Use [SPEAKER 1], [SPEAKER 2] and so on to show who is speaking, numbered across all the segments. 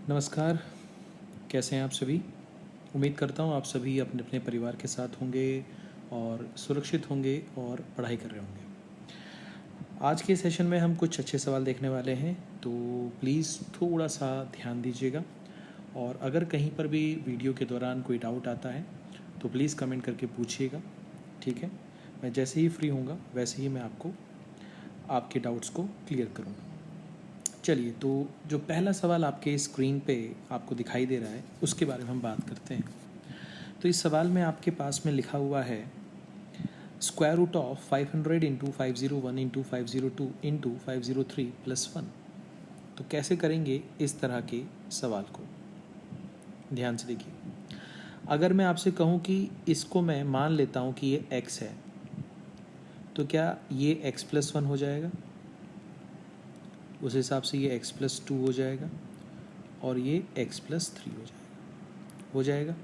[SPEAKER 1] नमस्कार। कैसे हैं आप सभी? उम्मीद करता हूँ आप सभी अपने अपने परिवार के साथ होंगे और सुरक्षित होंगे और पढ़ाई कर रहे होंगे। आज के सेशन में हम कुछ अच्छे सवाल देखने वाले हैं, तो प्लीज़ थोड़ा सा ध्यान दीजिएगा। और अगर कहीं पर भी वीडियो के दौरान कोई डाउट आता है तो प्लीज़ कमेंट करके पूछिएगा, ठीक है? मैं जैसे ही फ्री होऊंगा वैसे ही मैं आपको आपके डाउट्स को क्लियर करूँगा। चलिए, तो जो पहला सवाल आपके स्क्रीन पे आपको दिखाई दे रहा है उसके बारे में हम बात करते हैं। तो इस सवाल में आपके पास में लिखा हुआ है square root of 500 into 501 into 502 into 503 plus 1। तो कैसे करेंगे इस तरह के सवाल को? ध्यान से देखिए। अगर मैं आपसे कहूँ कि इसको मैं मान लेता हूँ कि ये x है, तो क्या ये x प्लस 1 हो जाएगा? उस हिसाब से ये x प्लस 2 हो जाएगा और ये x प्लस 3 हो जाएगा।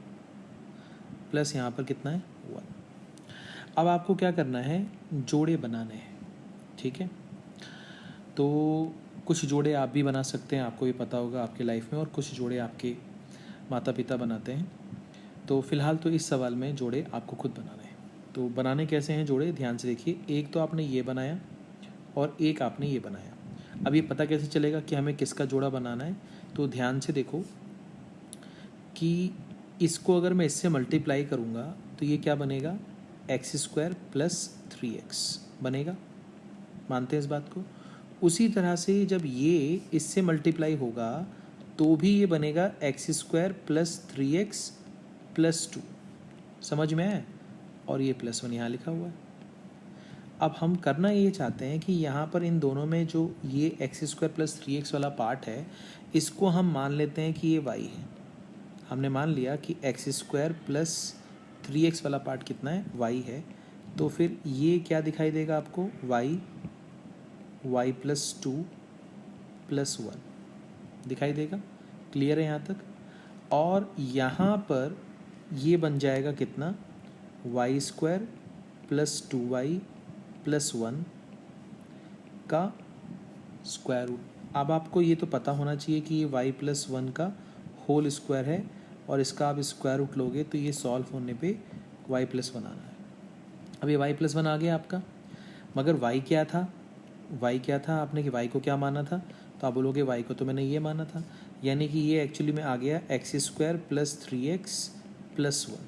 [SPEAKER 1] प्लस यहाँ पर कितना है? 1। अब आपको क्या करना है? जोड़े बनाने हैं, ठीक है? तो कुछ जोड़े आप भी बना सकते हैं, आपको ये पता होगा आपके लाइफ में, और कुछ जोड़े आपके माता पिता बनाते हैं। तो फ़िलहाल तो इस सवाल में जोड़े आपको खुद बनाने हैं। तो बनाने कैसे हैं जोड़े? ध्यान से देखिए। एक तो आपने ये बनाया और एक आपने ये बनाया। अब ये पता कैसे चलेगा कि हमें किसका जोड़ा बनाना है? तो ध्यान से देखो कि इसको अगर मैं इससे मल्टीप्लाई करूँगा तो ये क्या बनेगा? एक्स स्क्वायर प्लस 3x बनेगा। मानते हैं इस बात को? उसी तरह से जब ये इससे मल्टीप्लाई होगा तो भी ये बनेगा x square plus 3x plus 2। समझ में आया? और ये प्लस 1 यहाँ लिखा हुआ है। अब हम करना ये चाहते हैं कि यहाँ पर इन दोनों में जो ये एक्स स्क्वायर प्लस 3x वाला पार्ट है, इसको हम मान लेते हैं कि ये y है। हमने मान लिया कि एक्स स्क्वायर प्लस 3x वाला पार्ट कितना है? y है। तो फिर ये क्या दिखाई देगा आपको? y प्लस 2 प्लस 1 दिखाई देगा। क्लियर है यहाँ तक? और यहाँ पर ये बन जाएगा कितना? y square plus 2y plus 1 का स्क्वायर रूट। अब आपको ये तो पता होना चाहिए कि ये y प्लस 1 का होल स्क्वायर है, और इसका आप स्क्वायर रूट लोगे तो ये सॉल्व होने पे y प्लस 1 आना है। अब ये y प्लस 1 आ गया आपका, मगर y क्या था? y क्या था? आपने कि y को क्या माना था? तो आप बोलोगे y को तो मैंने ये माना था, यानी कि ये एक्चुअली में आ गया x square plus 3x plus 1।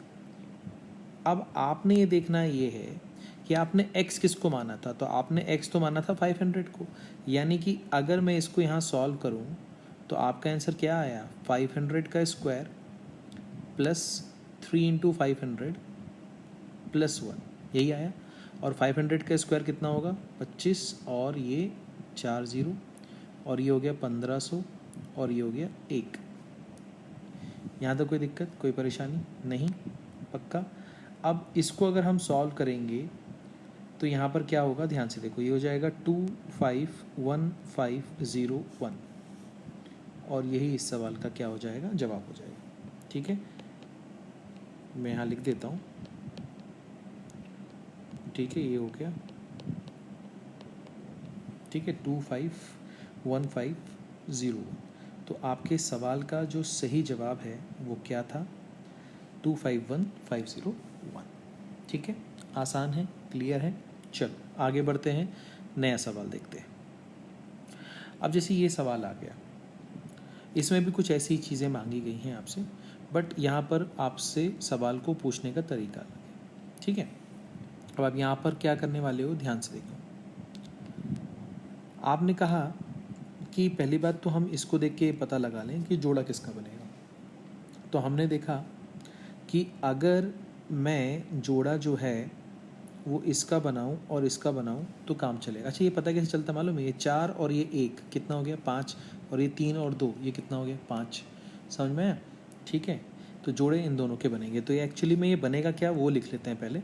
[SPEAKER 1] अब आपने ये देखना ये है कि आपने x किसको माना था? तो आपने x तो माना था 500 को, यानी कि अगर मैं इसको यहाँ सॉल्व करूँ तो आपका आंसर क्या आया? 500 का स्क्वायर प्लस 3 इंटू 500 प्लस 1, यही आया। और 500 का स्क्वायर कितना होगा? 25, और ये 4 0, और ये हो गया 1500, और ये हो गया 1। यहाँ तक कोई दिक्कत, कोई परेशानी नहीं? पक्का? अब इसको अगर हम सॉल्व करेंगे तो यहाँ पर क्या होगा? ध्यान से देखो। ये हो जाएगा 251,501, और यही इस सवाल का क्या हो जाएगा? जवाब हो जाएगा। ठीक है, मैं यहाँ लिख देता हूँ। ठीक है, ये हो गया। ठीक है, 251,501। तो आपके सवाल का जो सही जवाब है वो क्या था? 251,501। ठीक है, आसान है, क्लियर है। चलो आगे बढ़ते हैं, नया सवाल देखते हैं। अब जैसे ये सवाल आ गया, इसमें भी कुछ ऐसी चीज़ें मांगी गई हैं आपसे, बट यहाँ पर आपसे सवाल को पूछने का तरीका अलग है। ठीक है, अब आप यहाँ पर क्या करने वाले हो? ध्यान से देखो। आपने कहा कि पहली बात तो हम इसको देख के पता लगा लें कि जोड़ा किसका बनेगा। तो हमने देखा कि अगर मैं जोड़ा जो है वो इसका बनाऊं और इसका बनाऊं तो काम चलेगा। अच्छा, ये पता कैसे चलता मालूम है? ये 4 और ये 1 कितना हो गया? 5, और ये 3 और 2 ये कितना हो गया? 5। समझ में आया? ठीक है, तो जोड़े इन दोनों के बनेंगे। तो ये एक्चुअली में ये बनेगा क्या, वो लिख लेते हैं पहले।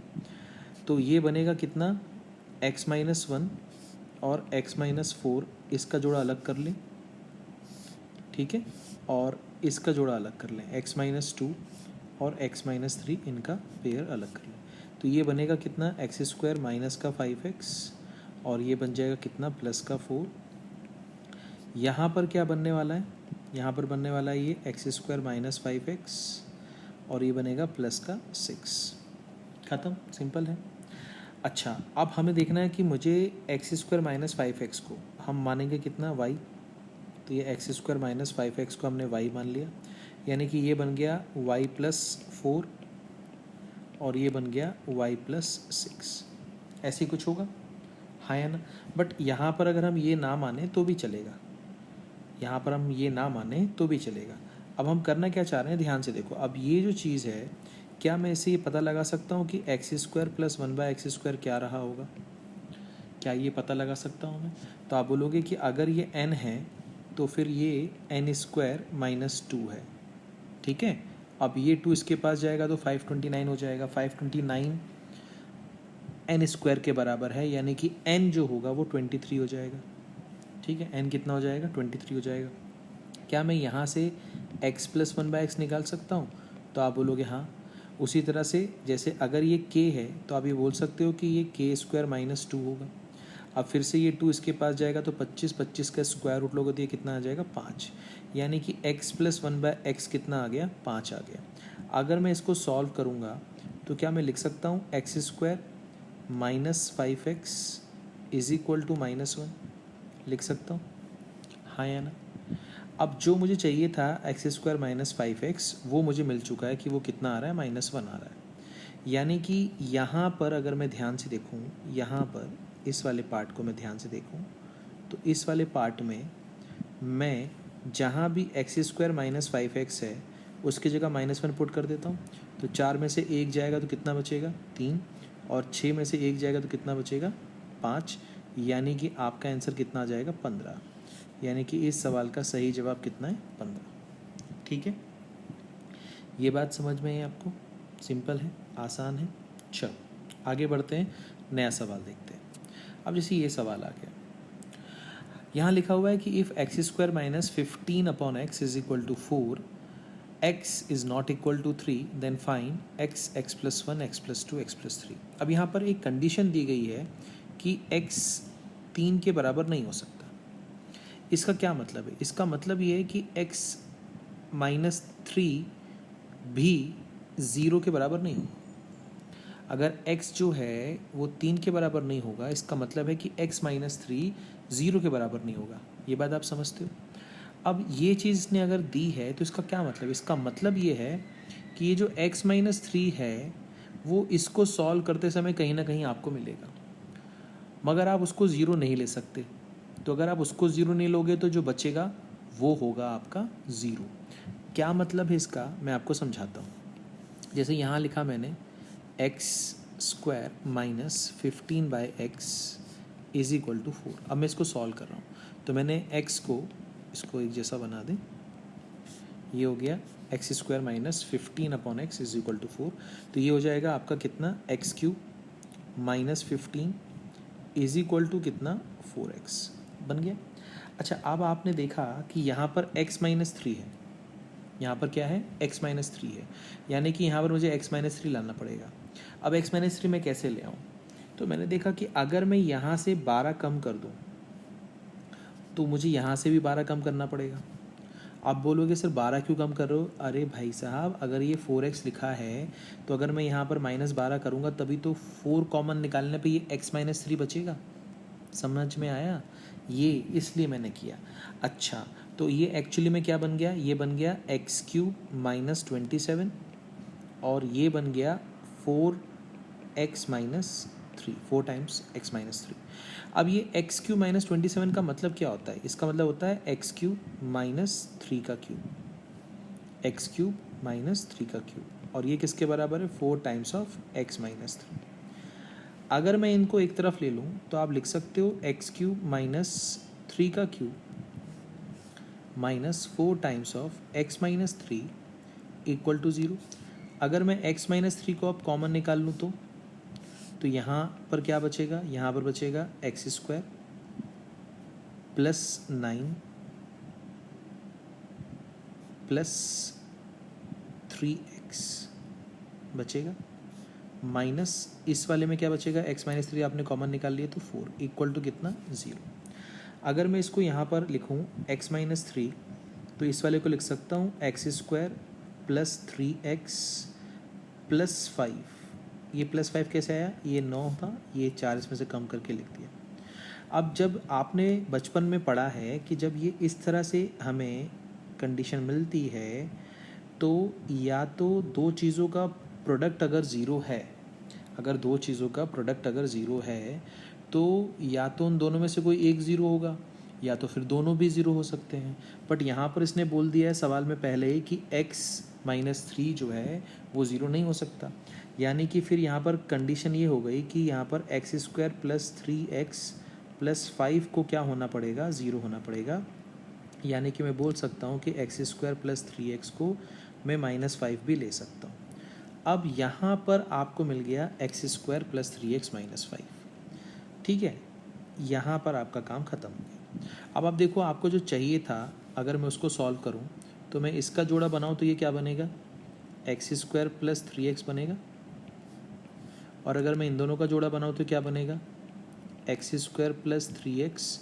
[SPEAKER 1] तो ये बनेगा कितना? x माइनस 1 और x माइनस 4, इसका जोड़ा अलग कर लें। ठीक है, और इसका जोड़ा अलग कर लें, x माइनस 2 और x माइनस 3, इनका पेयर अलग कर लें। तो ये बनेगा कितना? एक्स स्क्वायर माइनस का 5x, और ये बन जाएगा कितना? प्लस का 4। यहाँ पर क्या बनने वाला है? यहाँ पर बनने वाला है ये एक्स स्क्वायर माइनस 5x और ये बनेगा प्लस का 6। ख़त्म, सिंपल है। अच्छा, अब हमें देखना है कि मुझे एक्स स्क्वायर माइनस 5x को हम मानेंगे कितना, y। तो ये एक्स स्क्वायर माइनस 5x को हमने y मान लिया, यानी कि ये बन गया y प्लस 4 और ये बन गया y प्लस 6। ऐसे ही कुछ होगा, हाँ या ना। बट यहाँ पर अगर हम ये ना माने तो भी चलेगा, यहाँ पर हम ये ना माने तो भी चलेगा। अब हम करना क्या चाह रहे हैं, ध्यान से देखो। अब ये जो चीज़ है, क्या मैं इससे ये पता लगा सकता हूँ कि एक्स स्क्वायर प्लस 1/x² क्या रहा होगा? क्या ये पता लगा सकता हूँ मैं? तो आप बोलोगे कि अगर ये n है तो फिर ये n² माइनस 2 है, ठीक है। अब ये 2 इसके पास जाएगा तो 529 हो जाएगा। 529 n² के बराबर है, यानी कि n जो होगा वो 23 हो जाएगा, ठीक है। n कितना हो जाएगा? 23 हो जाएगा। क्या मैं यहाँ से x प्लस 1/x निकाल सकता हूँ? तो आप बोलोगे हाँ। उसी तरह से जैसे अगर ये k है तो आप ये बोल सकते हो कि ये k² माइनस 2 होगा। अब फिर से ये 2 इसके पास जाएगा तो 25 का स्क्वायर रूट लोगे तो ये कितना आ जाएगा? 5, यानी कि x प्लस 1/x कितना आ गया? 5 आ गया। अगर मैं इसको सॉल्व करूँगा तो क्या मैं लिख सकता हूँ x² minus 5x is equal to -1? लिख सकता हूँ, हाँ या ना। अब जो मुझे चाहिए था x² माइनस 5x, वो मुझे मिल चुका है कि वो कितना आ रहा है? -1 आ रहा है। यानी कि यहाँ पर अगर मैं ध्यान से देखूँ, यहाँ पर इस वाले पार्ट को मैं ध्यान से देखूँ तो इस वाले पार्ट में मैं जहाँ भी x² माइनस 5x है उसकी जगह -1 पुट कर देता हूँ। तो 4 में से 1 जाएगा तो कितना बचेगा? 3, और 6 में से 1 जाएगा तो कितना बचेगा? 5, यानी कि आपका आंसर कितना आ जाएगा? 15। यानी कि इस सवाल का सही जवाब कितना है? 15, ठीक है। ये बात समझ में है आपको? सिंपल है, आसान है। चलो आगे बढ़ते हैं, नया सवाल देखते हैं। अब जैसे ये सवाल आ गया, यहाँ लिखा हुआ है कि if x² minus 15 upon x is equal to 4, x is not equal to 3, then find x plus 1, x plus 2, x plus 3। अब यहाँ पर एक कंडीशन दी गई है कि x 3 के बराबर नहीं हो सकता। इसका क्या मतलब है? इसका मतलब ये है कि x माइनस 3 भी 0 के बराबर नहीं होगा। अगर x जो है वो 3 के बराबर नहीं होगा, इसका मतलब है कि x माइनस 3 0 के बराबर नहीं होगा। ये बात आप समझते हो? अब ये चीज़ इसने अगर दी है तो इसका क्या मतलब? इसका मतलब ये है कि ये जो x माइनस 3 है वो इसको सॉल्व करते समय कहीं ना कहीं आपको मिलेगा, मगर आप उसको 0 नहीं ले सकते। तो अगर आप उसको 0 नहीं लोगे तो जो बचेगा वो होगा आपका 0। क्या मतलब है इसका, मैं आपको समझाता हूँ। जैसे यहाँ लिखा मैंने x² minus 15/x is equal to 4। अब मैं इसको सॉल्व कर रहा हूँ तो मैंने x को इसको एक जैसा बना दें, ये हो गया x² minus 15 upon x is equal to 4। तो ये हो जाएगा आपका कितना? x³ minus 15 is equal to कितना? 4x बन गया। अच्छा, अब आपने देखा कि यहाँ पर x माइनस 3 है, यहाँ पर क्या है? x माइनस 3 है, यानी कि यहाँ पर मुझे x माइनस 3 लाना पड़ेगा। अब x माइनस 3 मैं कैसे ले आऊँ? तो मैंने देखा कि अगर मैं यहाँ से 12 कम कर दूँ तो मुझे यहाँ से भी 12 कम करना पड़ेगा। आप बोलोगे सर 12 क्यों कम कर रहे हो? अरे भाई साहब, अगर ये 4x लिखा है तो अगर मैं यहाँ पर -12 करूँगा तभी तो 4 कॉमन निकालने पे ये x माइनस 3 बचेगा। समझ में आया? ये इसलिए मैंने किया। अच्छा, तो ये एक्चुअली में क्या बन गया? ये बन गया x³ माइनस 27 और ये बन गया 4x minus 3, 4 times x minus 3। अब ये x³ माइनस 27 का मतलब क्या होता है? इसका मतलब होता है x³ माइनस 3 का क्यूब, x³ माइनस 3 का क्यूब, और ये किसके बराबर है? 4 टाइम्स ऑफ x माइनस 3। अगर मैं इनको एक तरफ ले लूँ तो आप लिख सकते हो x³ माइनस 3 का cube minus 4 times of x minus 3 equal to 0। अगर मैं x माइनस 3 को अब कॉमन निकाल लूँ तो यहाँ पर क्या बचेगा? यहाँ पर बचेगा x² प्लस 9 प्लस 3x बचेगा, माइनस इस वाले में क्या बचेगा? x माइनस 3 आपने कॉमन निकाल लिया तो 4 इक्वल टू कितना? 0। अगर मैं इसको यहाँ पर लिखूँ x माइनस 3 तो इस वाले को लिख सकता हूँ x square plus 3x plus 5। ये प्लस 5 कैसे आया, ये 9 था, ये 4 इसमें से कम करके लिख दिया। अब जब आपने बचपन में पढ़ा है कि जब ये इस तरह से हमें कंडीशन मिलती है तो या तो दो चीज़ों का प्रोडक्ट अगर ज़ीरो है, अगर दो चीज़ों का प्रोडक्ट अगर ज़ीरो है तो या तो उन दोनों में से कोई एक ज़ीरो होगा या तो फिर दोनों भी ज़ीरो हो सकते हैं। बट यहाँ पर इसने बोल दिया है सवाल में पहले ही कि x-3 जो है वो ज़ीरो नहीं हो सकता, यानी कि फिर यहाँ पर कंडीशन ये हो गई कि यहाँ पर x square plus 3x plus 5 को क्या होना पड़ेगा, ज़ीरो होना पड़ेगा। यानी कि मैं बोल सकता हूँ कि एक्स स्क्वायर प्लस 3x को मैं -5 भी ले सकता हूँ। अब यहाँ पर आपको मिल गया x square plus 3x minus 5। ठीक है, यहाँ पर आपका काम ख़त्म हो गया। अब आप देखो आपको जो चाहिए था, अगर मैं उसको सॉल्व करूँ तो मैं इसका जोड़ा बनाऊँ तो ये क्या बनेगा, एक्स स्क्वायर प्लस 3x बनेगा। और अगर मैं इन दोनों का जोड़ा बनाऊँ तो क्या बनेगा, x square plus 3x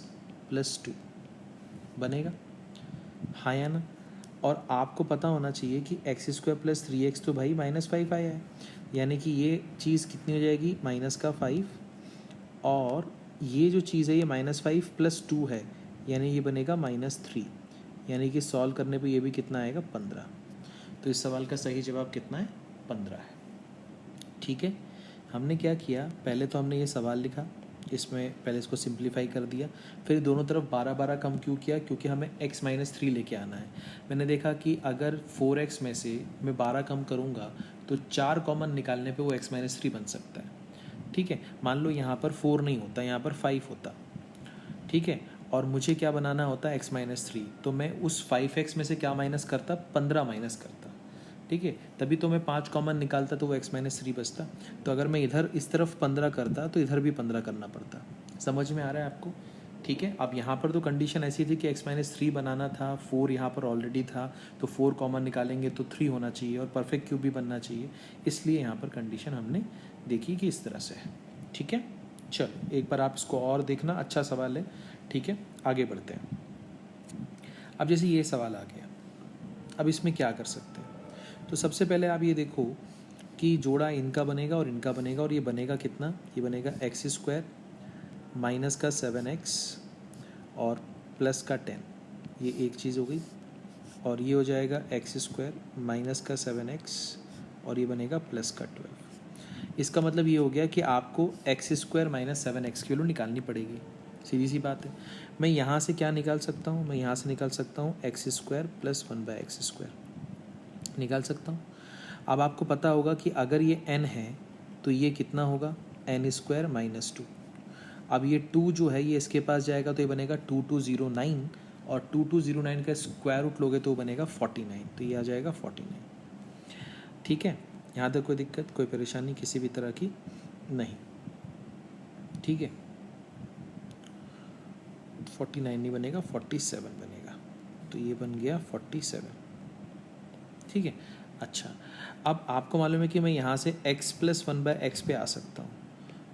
[SPEAKER 1] plus 2 बनेगा, हाँ या ना। और आपको पता होना चाहिए कि एक्स स्क्वायर प्लस 3x तो भाई -5 आया है, यानी कि ये चीज़ कितनी हो जाएगी, -5। और ये जो चीज़ है ये -5 प्लस 2 है, यानी ये बनेगा -3। यानी कि सॉल्व करने पे ये भी कितना आएगा, 15। तो इस सवाल का सही जवाब कितना है, 15 है। ठीक है, हमने क्या किया, पहले तो हमने ये सवाल लिखा, इसमें पहले इसको सिंप्लीफाई कर दिया, फिर दोनों तरफ 12 कम क्यों किया, क्योंकि हमें x-3 लेके आना है। मैंने देखा कि अगर 4x में से मैं 12 कम करूँगा तो 4 कॉमन निकालने पे वो x-3 बन सकता है। ठीक है, मान लो यहाँ पर 4 नहीं होता, यहाँ पर 5 होता। ठीक है, और मुझे क्या बनाना होता x-3, तो मैं उस 5x में से क्या माइनस करता, 15 माइनस करता। ठीक है, तभी तो मैं 5 कॉमन निकालता तो वो x-3 बचता। तो अगर मैं इधर इस तरफ 15 करता तो इधर भी 15 करना पड़ता। समझ में आ रहा है आपको। ठीक है, अब यहाँ पर तो कंडीशन ऐसी थी कि x-3 बनाना था, 4 यहाँ पर ऑलरेडी था, तो 4 कॉमन निकालेंगे तो 3 होना चाहिए और परफेक्ट क्यूब भी बनना चाहिए, इसलिए यहाँ पर कंडीशन हमने देखी कि इस तरह से है। ठीक है, चलो एक बार आप इसको और देखना, अच्छा सवाल है। ठीक है, आगे बढ़ते हैं। अब जैसे ये सवाल आ गया, अब इसमें क्या कर सकते हैं, तो सबसे पहले आप ये देखो कि जोड़ा इनका बनेगा और इनका बनेगा, और ये बनेगा कितना, ये बनेगा एक्स स्क्वायर माइनस का 7x और प्लस का 10, ये एक चीज़ हो गई। और ये हो जाएगा एक्स स्क्वायर माइनस का 7x और ये बनेगा प्लस का 12। इसका मतलब ये हो गया कि आपको एक्स स्क्वायर माइनस 7x की वैल्यू निकालनी पड़ेगी, सीधी सी बात है। मैं यहाँ से क्या निकाल सकता हूँ, मैं यहाँ से निकाल सकता हूँ एक्स स्क्वायर प्लस 1/x² निकाल सकता हूँ। अब आपको पता होगा कि अगर ये n है तो ये कितना होगा, n² माइनस 2। अब ये 2 जो है ये इसके पास जाएगा तो ये बनेगा 2209, और 2209 का स्क्वायर रूट लोगे तो बनेगा 49, तो ये आ जाएगा 49। ठीक है, यहाँ तक कोई दिक्कत, कोई परेशानी किसी भी तरह की नहीं। ठीक है, 49 नहीं बनेगा, 47 बनेगा, तो ये बन गया 47। ठीक है, अच्छा अब आपको मालूम है कि मैं यहाँ से x प्लस 1/x पे आ सकता हूँ,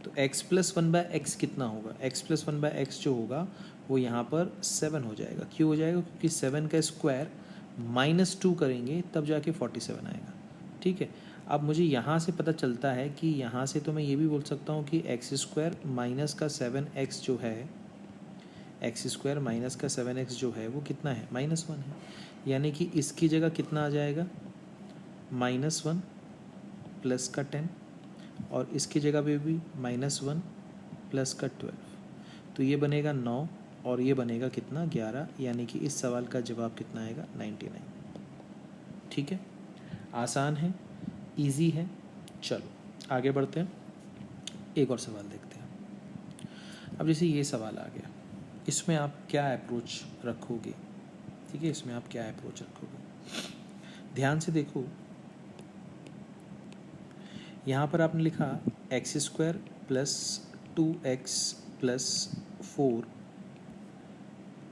[SPEAKER 1] तो x प्लस 1/x कितना होगा, x प्लस 1/x जो होगा वो यहाँ पर 7 हो जाएगा। क्यों हो जाएगा, क्योंकि 7 का स्क्वायर -2 करेंगे तब जाके 47 आएगा। ठीक है, अब मुझे यहाँ से पता चलता है कि यहाँ से तो मैं ये भी बोल सकता हूँ कि एक्स स्क्वायर माइनस का 7x जो है, एक्स स्क्वायर माइनस का 7x जो है वो कितना है, -1 है, यानी कि इसकी जगह कितना आ जाएगा, -1 प्लस का 10, और इसकी जगह पे भी -1 प्लस का 12, तो ये बनेगा 9 और ये बनेगा कितना, 11, यानी कि इस सवाल का जवाब कितना आएगा, 99। ठीक है, आसान है, इजी है। चलो आगे बढ़ते हैं, एक और सवाल देखते हैं। अब जैसे ये सवाल आ गया, इसमें आप क्या अप्रोच रखोगे। ठीक है, इसमें आप क्या अप्रोच रखोगे, ध्यान से देखो। यहाँ पर आपने लिखा x square plus 2x plus 4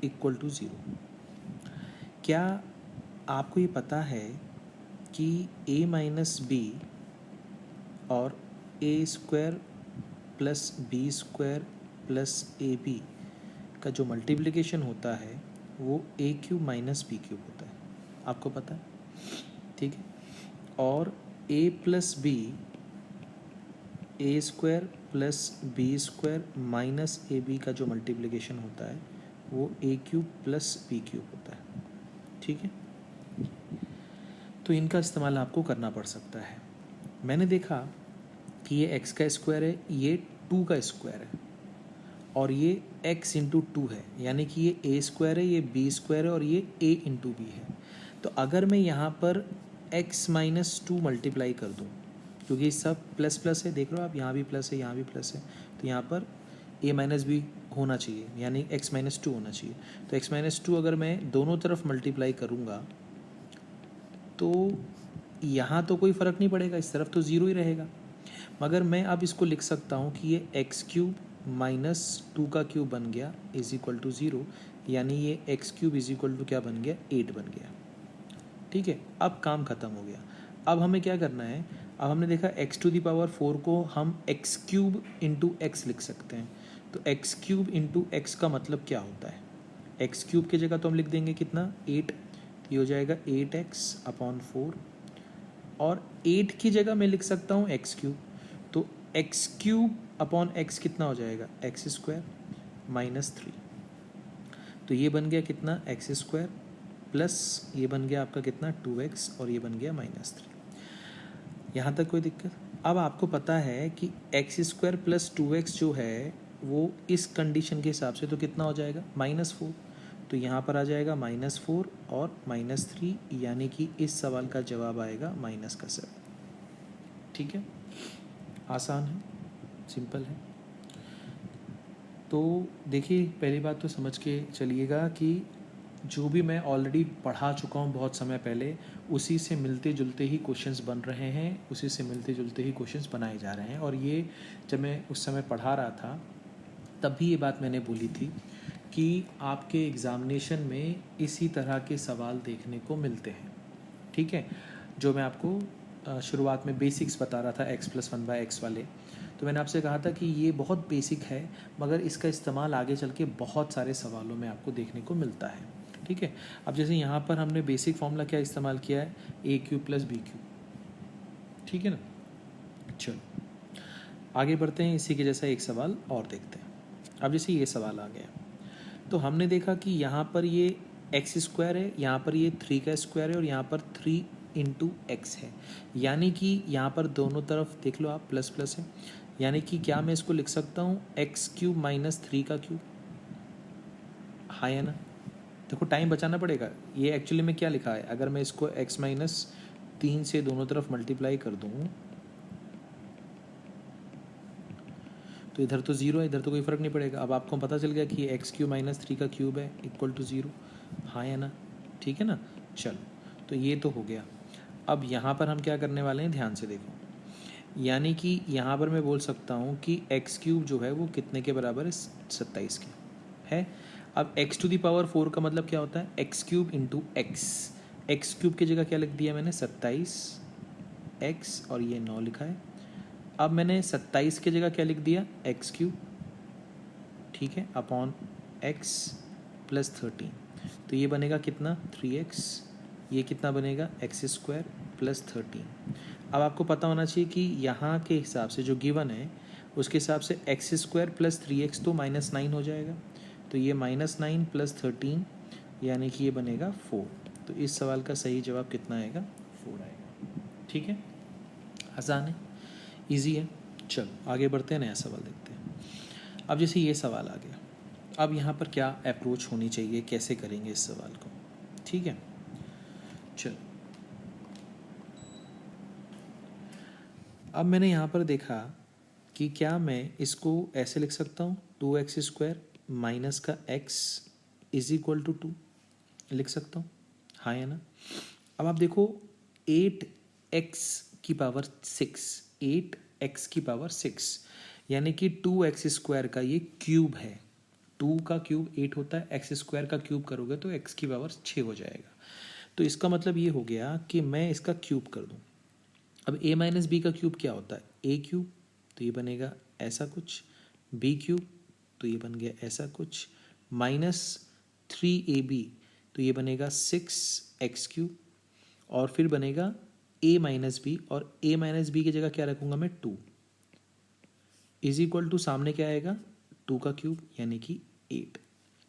[SPEAKER 1] equal to 0। क्या आपको ये पता है कि a माइनस बी और a square plus b square plus a b का जो मल्टीप्लिकेशन होता है वो a³ माइनस b³ होता है। आपको पता है, ठीक है। और a plus b, a square plus b square minus a b का जो मल्टीप्लिकेशन होता है वो a cube plus b cube होता है, ठीक है। तो इनका इस्तेमाल आपको करना पड़ सकता है। मैंने देखा कि ये x का स्क्वायर है, ये 2 का स्क्वायर है, और ये x इंटू 2 है, यानी कि ये a स्क्वायर है, ये b स्क्वायर है, और ये a इंटू बी है। तो अगर मैं यहाँ पर x माइनस 2 मल्टीप्लाई कर दूँ, क्योंकि सब प्लस प्लस है, देख लो आप, यहाँ भी प्लस है, यहाँ भी प्लस है, तो यहाँ पर a माइनस बी होना चाहिए, यानी x माइनस 2 होना चाहिए। तो x माइनस 2 अगर मैं दोनों तरफ मल्टीप्लाई करूँगा तो यहाँ तो कोई फ़र्क नहीं पड़ेगा, इस तरफ तो ज़ीरो ही रहेगा। मगर मैं अब इसको लिख सकता हूँ कि ये एक्स क्यूब माइनस 2 का क्यूब बन गया इज इक्वल टू 0, यानी ये x cube is equal to क्या बन गया, 8 बन गया, ठीक है। अब काम ख़त्म हो गया। अब हमें क्या करना है, अब हमने देखा x टू दी पावर 4 को हम एक्स क्यूब इंटू एक्स लिख सकते हैं। तो एक्स क्यूब इंटू एक्स का मतलब क्या होता है, एक्स क्यूब की जगह तो हम लिख देंगे कितना, 8, ये हो जाएगा 8x अपॉन 4, और 8 की जगह मैं लिख सकता हूँ एक्स क्यूब, तो एक्स क्यूब अपॉन एक्स कितना हो जाएगा, एक्स स्क्वायर माइनस 3। तो ये बन गया कितना, एक्स स्क्वायर प्लस ये बन गया आपका कितना 2x, और ये बन गया माइनस 3। यहाँ तक कोई दिक्कत। अब आपको पता है कि एक्स स्क्वायर प्लस 2x जो है वो इस कंडीशन के हिसाब से तो कितना हो जाएगा, -4। तो यहाँ पर आ जाएगा -4 और -3, यानी कि इस सवाल का जवाब आएगा -7। ठीक है, आसान है, सिंपल है। तो देखिए, पहली बात तो समझ के चलिएगा कि जो भी मैं ऑलरेडी पढ़ा चुका हूँ बहुत समय पहले, उसी से मिलते जुलते ही क्वेश्चंस बन रहे हैं, उसी से मिलते जुलते ही क्वेश्चंस बनाए जा रहे हैं। और ये जब मैं उस समय पढ़ा रहा था तब भी ये बात मैंने बोली थी कि आपके एग्ज़ामिनेशन में इसी तरह के सवाल देखने को मिलते हैं, ठीक है। जो मैं आपको शुरुआत में बेसिक्स बता रहा था x+1/x वाले, तो मैंने आपसे कहा था कि ये बहुत बेसिक है, मगर इसका इस्तेमाल आगे चल के बहुत सारे सवालों में आपको देखने को मिलता है, ठीक है। अब जैसे यहाँ पर हमने बेसिक फॉर्मूला क्या इस्तेमाल किया है, a³ + b³, ठीक है ना। चलो आगे बढ़ते हैं, इसी के जैसा एक सवाल और देखते हैं। अब जैसे ये सवाल आ गया, तो हमने देखा कि यहाँ पर ये एक्स स्क्वायर है, यहाँ पर ये 3 का स्क्वायर है, और यहाँ पर 3 इंटू एक्स है, यानी कि यहाँ पर दोनों तरफ देख लो आप प्लस प्लस है, यानी कि क्या मैं इसको लिख सकता हूँ x³ माइनस 3 का क्यूब, हाँ या ना। देखो टाइम बचाना पड़ेगा, ये एक्चुअली में क्या लिखा है, अगर मैं इसको x माइनस 3 से दोनों तरफ मल्टीप्लाई कर दूँ तो इधर तो 0 है, इधर तो कोई फ़र्क नहीं पड़ेगा। अब आपको पता चल गया कि x³ माइनस 3 का क्यूब है इक्वल टू 0, हाँ या ना, ठीक है ना। चलो तो ये तो हो गया। अब यहाँ पर हम क्या करने वाले हैं, ध्यान से देखो, यानी कि यहाँ पर मैं बोल सकता हूँ कि x³ जो है वो कितने के बराबर है, 27 के है। अब x टू दी पावर 4 का मतलब क्या होता है, x³ इंटू x³ की जगह क्या लिख दिया मैंने, 27x, और ये 9 लिखा है। अब मैंने 27 की जगह क्या लिख दिया, x³, ठीक है, अपॉन x प्लस 13, तो ये बनेगा कितना 3x, ये कितना बनेगा x² प्लस 13। अब आपको पता होना चाहिए कि यहाँ के हिसाब से जो गिवन है उसके हिसाब से x² प्लस 3x तो -9 हो जाएगा, तो ये -9 प्लस 13, यानी कि ये बनेगा 4। तो इस सवाल का सही जवाब कितना आएगा, 4 आएगा, ठीक है, आसान है, इजी है। चलो आगे बढ़ते हैं, नया सवाल देखते हैं। अब जैसे ये सवाल आ गया, अब यहाँ पर क्या अप्रोच होनी चाहिए, कैसे करेंगे इस सवाल को, ठीक है। चलो अब मैंने यहाँ पर देखा कि क्या मैं इसको ऐसे लिख सकता हूँ, 2x² माइनस का x इज इक्वल टू 2 लिख सकता हूँ, हाँ या ना। अब आप देखो 8x की पावर 6, 8x की पावर 6, यानी कि 2x² का ये क्यूब है। 2 का क्यूब 8 होता है, x² का क्यूब करोगे तो x की पावर 6 हो जाएगा। तो इसका मतलब ये हो गया कि मैं इसका क्यूब कर दूँ। अब a माइनस बी का क्यूब क्या होता है, a³, तो ये बनेगा ऐसा कुछ, b³ तो ये बन गया ऐसा कुछ, -3ab तो ये बनेगा 6 एक्स क्यूब और फिर बनेगा a माइनस बी, और a माइनस बी की जगह क्या रखूँगा मैं 2 इज इक्वल टू सामने क्या आएगा 2 का क्यूब यानी कि 8।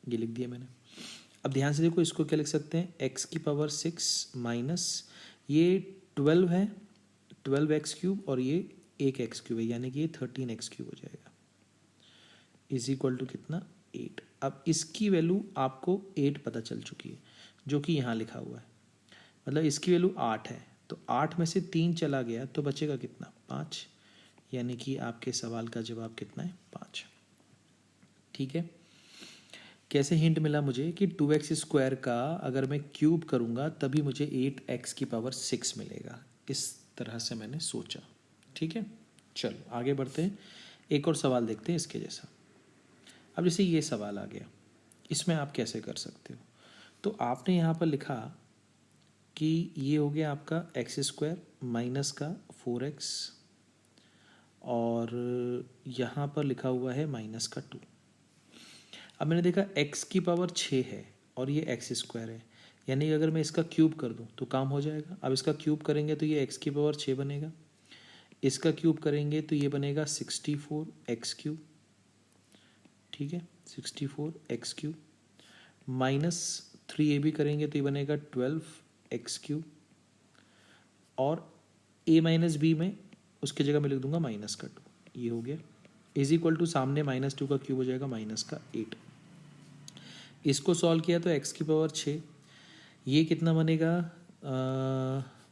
[SPEAKER 1] ये लिख दिया मैंने। अब ध्यान से देखो, इसको क्या लिख सकते हैं, एक्स की पावर 6 माइनस ये 12 है, 12 एक्स क्यूब और ये एक एक्स क्यूब है यानी कि ये 13 एक्स क्यूब हो जाएगा इज इक्वल टू कितना 8। अब इसकी वैल्यू आपको 8 पता चल चुकी है जो कि यहाँ लिखा हुआ है, मतलब इसकी वैल्यू 8 है, तो 8 में से 3 चला गया तो बचेगा कितना 5, यानी कि आपके सवाल का जवाब कितना है 5। ठीक है, कैसे हिंट मिला मुझे कि 2x स्क्वायर का अगर मैं क्यूब करूँगा तभी मुझे 8x की पावर 6 मिलेगा, इस तरह से मैंने सोचा। ठीक है, चलो आगे बढ़ते हैं, एक और सवाल देखते हैं इसके जैसा। अब जैसे ये सवाल आ गया, इसमें आप कैसे कर सकते हो, तो आपने यहाँ पर लिखा कि ये हो गया आपका एक्स स्क्वायर माइनस का 4x और यहाँ पर लिखा हुआ है माइनस का 2। अब मैंने देखा x की पावर 6 है और ये एक्स स्क्वायर है, यानी कि अगर मैं इसका क्यूब कर दूँ तो काम हो जाएगा। अब इसका क्यूब करेंगे तो ये x की पावर 6 बनेगा, इसका क्यूब करेंगे तो ये बनेगा 64 एक्स क्यूब। ठीक है, 64 एक्स क्यूब माइनस 3ab करेंगे तो ये बनेगा 12 एक्स क्यूब, और a माइनस बी में उसकी जगह मैं लिख दूंगा माइनस का 2, ये हो गया इज इक्वल टू सामने -2 का क्यूब हो जाएगा माइनस का 8। इसको सॉल्व किया तो x की पावर 6, ये कितना बनेगा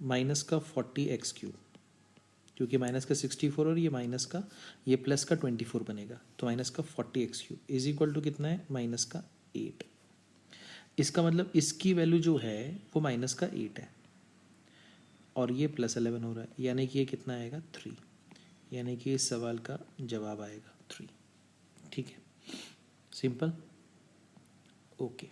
[SPEAKER 1] माइनस का 40 एक्स क्यूब, क्योंकि माइनस का 64 और ये माइनस का ये प्लस का 24 बनेगा, तो माइनस का 40 x cube is equal to कितना है माइनस का 8। इसका मतलब इसकी वैल्यू जो है वो माइनस का 8 है और ये +11 हो रहा है, यानी कि ये कितना आएगा 3, यानी कि इस सवाल का जवाब आएगा 3। ठीक है, सिंपल। ओके,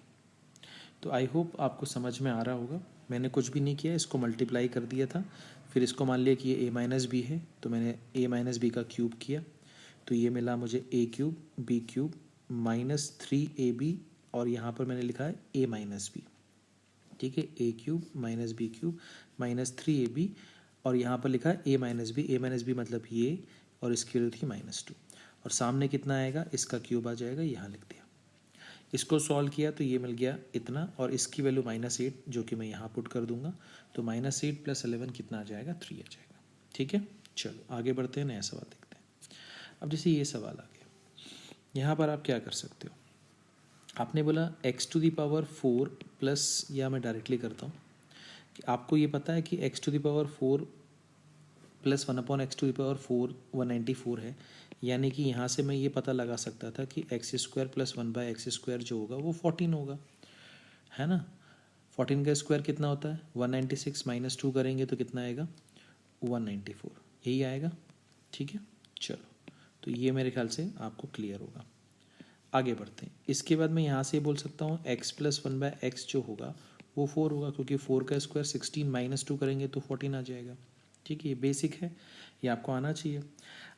[SPEAKER 1] तो आई होप आपको समझ में आ रहा होगा। मैंने कुछ भी नहीं किया, इसको मल्टीप्लाई कर दिया था, फिर इसको मान लिया कि ये a माइनस बी है तो मैंने a माइनस बी का क्यूब किया, तो ये मिला मुझे a cube b cube minus 3ab, और यहाँ पर मैंने लिखा है a माइनस बी। ठीक है, a cube minus b cube minus 3ab, और यहाँ पर लिखा है a माइनस बी मतलब ये, और इसकी वैल्यू थी -2, और सामने कितना आएगा इसका क्यूब आ जाएगा, यहाँ लिख दिया। इसको सॉल्व किया तो ये मिल गया इतना, और इसकी वैल्यू -8 जो कि मैं यहाँ पुट कर दूंगा, तो -8 + 11 कितना आ जाएगा 3 आ जाएगा। ठीक है, चलो आगे बढ़ते हैं, नया सवाल देखते हैं। अब जैसे ये सवाल आ गया, यहाँ पर आप क्या कर सकते हो, आपने बोला x⁴ प्लस, या मैं डायरेक्टली करता हूँ कि आपको ये पता है कि x⁴ प्लस 1/x⁴ 194 है, यानी कि यहाँ से मैं ये पता लगा सकता था कि x² + 1/x² जो होगा वो 14 होगा, है ना। 14 का स्क्वायर कितना होता है 196, -2 करेंगे तो कितना आएगा 194, यही आएगा। ठीक है, चलो तो ये मेरे ख्याल से आपको क्लियर होगा। आगे बढ़ते हैं, इसके बाद मैं यहाँ से बोल सकता हूँ x + 1/x जो होगा वो 4 होगा, क्योंकि 4 का स्क्वायर 16 -2 करेंगे तो 14 आ जाएगा। ठीक है, ये बेसिक है, ये आपको आना चाहिए।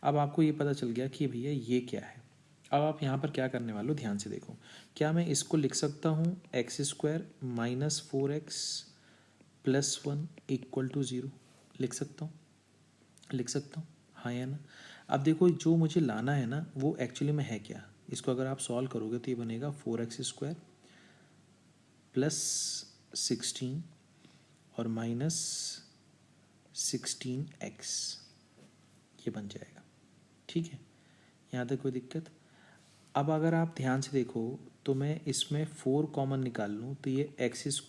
[SPEAKER 1] अब आपको ये पता चल गया कि भैया ये क्या है। अब आप यहाँ पर क्या करने वाले हो, ध्यान से देखो, क्या मैं इसको लिख सकता हूँ x² - 4x + 1 = 0, लिख सकता हूँ, लिख सकता हूँ, हाँ या ना। अब देखो जो मुझे लाना है ना वो एक्चुअली में है क्या, इसको अगर आप सॉल्व करोगे तो ये बनेगा 4x² + 16 और -16x, ये बन जाएगा। ठीक है, यहाँ तक कोई दिक्कत। अब अगर आप ध्यान से देखो तो मैं इसमें 4 कॉमन निकाल लूँ तो ये x² -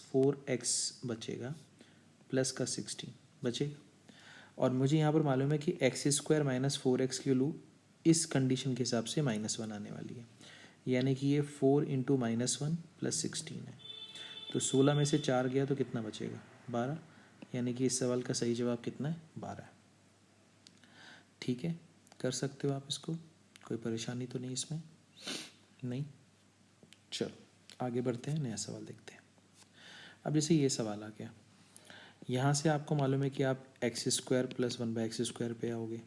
[SPEAKER 1] 4x बचेगा, प्लस का 16 बचेगा, और मुझे यहाँ पर मालूम है कि x² - 4x की वैल्यू इस कंडीशन के हिसाब से -1 आने वाली है, यानी कि ये 4 × -1 + 16 है, तो 16 में से 4 गया तो कितना बचेगा 12, यानी कि इस सवाल का सही जवाब कितना है 12 है। ठीक है, कर सकते हो आप इसको, कोई परेशानी तो नहीं इसमें, नहीं। चलो आगे बढ़ते हैं, नया सवाल देखते हैं। अब जैसे ये सवाल आ गया, यहाँ से आपको मालूम है कि आप x² + 1/x² पे आओगे,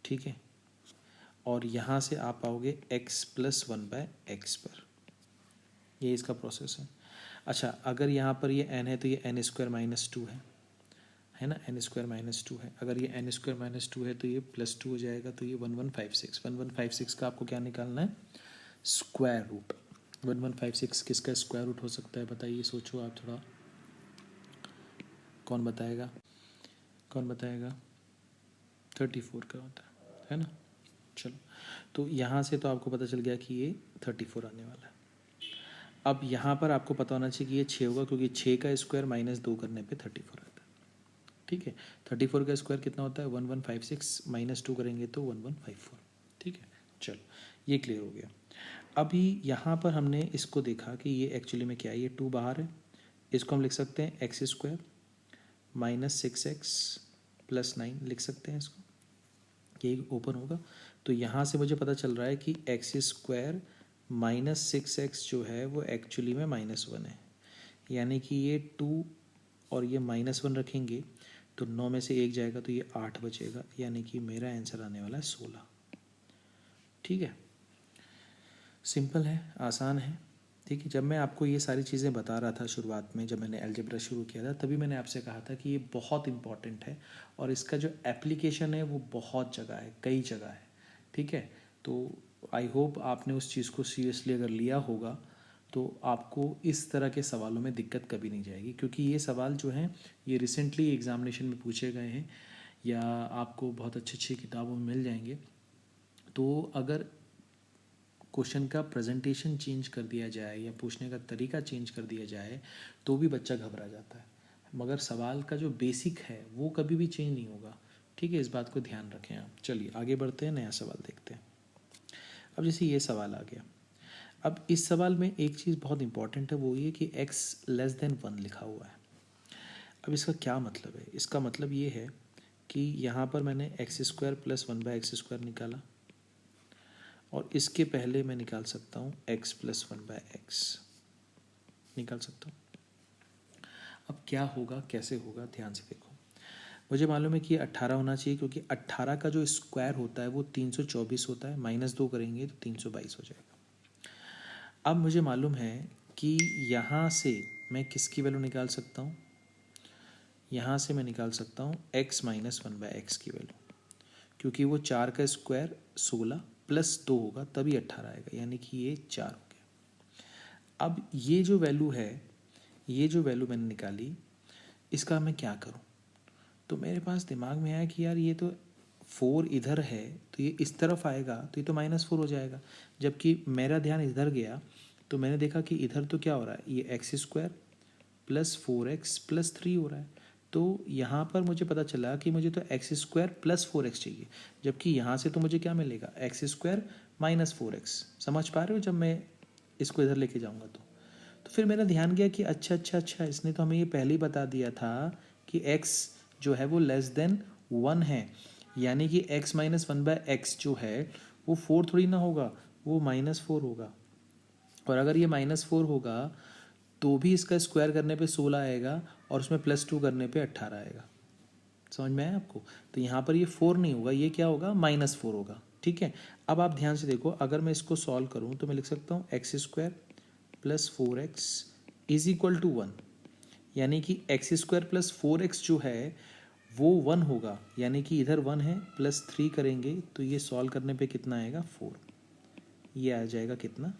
[SPEAKER 1] ठीक है, और यहाँ से आप आओगे x + 1/x पर, ये इसका प्रोसेस है। अच्छा, अगर यहाँ पर ये n है तो ये n स्क्वायर माइनस टू है ना, n स्क्वायर माइनस टू है। अगर ये n स्क्वायर माइनस टू है तो ये प्लस टू हो जाएगा, तो ये 1156 का आपको क्या निकालना है, स्क्वायर रूट। 1156 किसका स्क्वायर रूट हो सकता है बताइए, सोचो आप थोड़ा, कौन बताएगा, कौन बताएगा, 34 का होता है ना। चलो, तो यहाँ से तो आपको पता चल गया कि ये 34 आने वाला है। अब यहाँ पर आपको पता होना चाहिए कि ये 6 होगा, क्योंकि 6 का स्क्वायर माइनस 2 करने पे 34 आता है। ठीक है, 34 का स्क्वायर कितना होता है, 1156 माइनस 2 करेंगे तो 1154। ठीक है, चलो ये क्लियर हो गया। अभी यहाँ पर हमने इसको देखा कि ये एक्चुअली में क्या है, ये 2 बाहर है, इसको हम लिख सकते हैं x square minus 6x plus 9 लिख सकते हैं इसको, ये ओपन होगा। तो यहाँ से मुझे पता चल रहा है कि एक्स स्क्वायर माइनस 6x जो है वो एक्चुअली में -1 है, यानी कि ये 2 और ये -1 रखेंगे तो 9 में से 1 जाएगा तो ये 8 बचेगा, यानी कि मेरा आंसर आने वाला है 16। ठीक है, सिंपल है, आसान है। ठीक है, जब मैं आपको ये सारी चीज़ें बता रहा था शुरुआत में, जब मैंने अलजेब्रा शुरू किया था, तभी मैंने आपसे कहा था कि ये बहुत इंपॉर्टेंट है और इसका जो एप्लीकेशन है वो बहुत जगह है, कई जगह है। ठीक है, तो आई होप आपने उस चीज़ को सीरियसली अगर लिया होगा तो आपको इस तरह के सवालों में दिक्कत कभी नहीं जाएगी, क्योंकि ये सवाल जो हैं ये रिसेंटली एग्जामिनेशन में पूछे गए हैं या आपको बहुत अच्छी अच्छी किताबों में मिल जाएंगे। तो अगर क्वेश्चन का प्रेजेंटेशन चेंज कर दिया जाए या पूछने का तरीका चेंज कर दिया जाए तो भी बच्चा घबरा जाता है, मगर सवाल का जो बेसिक है वो कभी भी चेंज नहीं होगा। ठीक है, इस बात को ध्यान रखें आप। चलिए आगे बढ़ते हैं, नया सवाल देखते हैं। अब जैसे ये सवाल आ गया, अब इस सवाल में एक चीज़ बहुत इंपॉर्टेंट है, वो ये कि x लेस देन 1 लिखा हुआ है। अब इसका क्या मतलब है, इसका मतलब ये है कि यहाँ पर मैंने एक्स स्क्वायर प्लस 1/x² निकाला और इसके पहले मैं निकाल सकता हूँ x प्लस 1/x निकाल सकता हूँ। अब क्या होगा, कैसे होगा, ध्यान से देखो। मुझे मालूम है कि ये 18 होना चाहिए, क्योंकि 18 का जो स्क्वायर होता है वो 324 होता है, -2 करेंगे तो 322 हो जाएगा। अब मुझे मालूम है कि यहाँ से मैं किसकी वैल्यू निकाल सकता हूँ, यहाँ से मैं निकाल सकता हूँ x माइनस 1/x की वैल्यू, क्योंकि वो 4 का स्क्वायर 16 प्लस 2 होगा तभी 18 आएगा, यानी कि ये 4 हो गया। अब ये जो वैल्यू है, ये जो वैल्यू मैंने निकाली, इसका मैं क्या करूं, तो मेरे पास दिमाग में आया कि यार ये तो 4 इधर है तो ये इस तरफ आएगा तो ये तो -4 हो जाएगा, जबकि मेरा ध्यान इधर गया तो मैंने देखा कि इधर तो क्या हो रहा है, ये x square plus 4x plus 3 हो रहा है। तो यहाँ पर मुझे पता चला कि मुझे तो एक्स स्क्वायर प्लस 4x चाहिए, जबकि यहाँ से तो मुझे क्या मिलेगा, एक्स स्क्वायर माइनस 4x। समझ पा रहे हो, जब मैं इसको इधर लेके जाऊँगा तो फिर मेरा ध्यान गया कि अच्छा इसने तो हमें ये पहले ही बता दिया था कि x जो है वो लेस देन 1 है, यानी कि x माइनस 1/x जो है वो 4 थोड़ी ना होगा, वो -4 होगा। और अगर ये -4 होगा तो भी इसका स्क्वायर करने पे 16 आएगा और उसमें +2 करने पे 18 आएगा। समझ में आया आपको, तो यहाँ पर ये 4 नहीं होगा, ये क्या होगा, -4 होगा। ठीक है, अब आप ध्यान से देखो, अगर मैं इसको सॉल्व करूँ तो मैं लिख सकता हूँ x square plus 4x is equal to 1, यानी कि एक्स स्क्वायर प्लस 4x जो है वो 1 होगा, यानी कि इधर 1 है, +3 करेंगे तो ये सॉल्व करने पे कितना आएगा, 4। ये आ जाएगा कितना,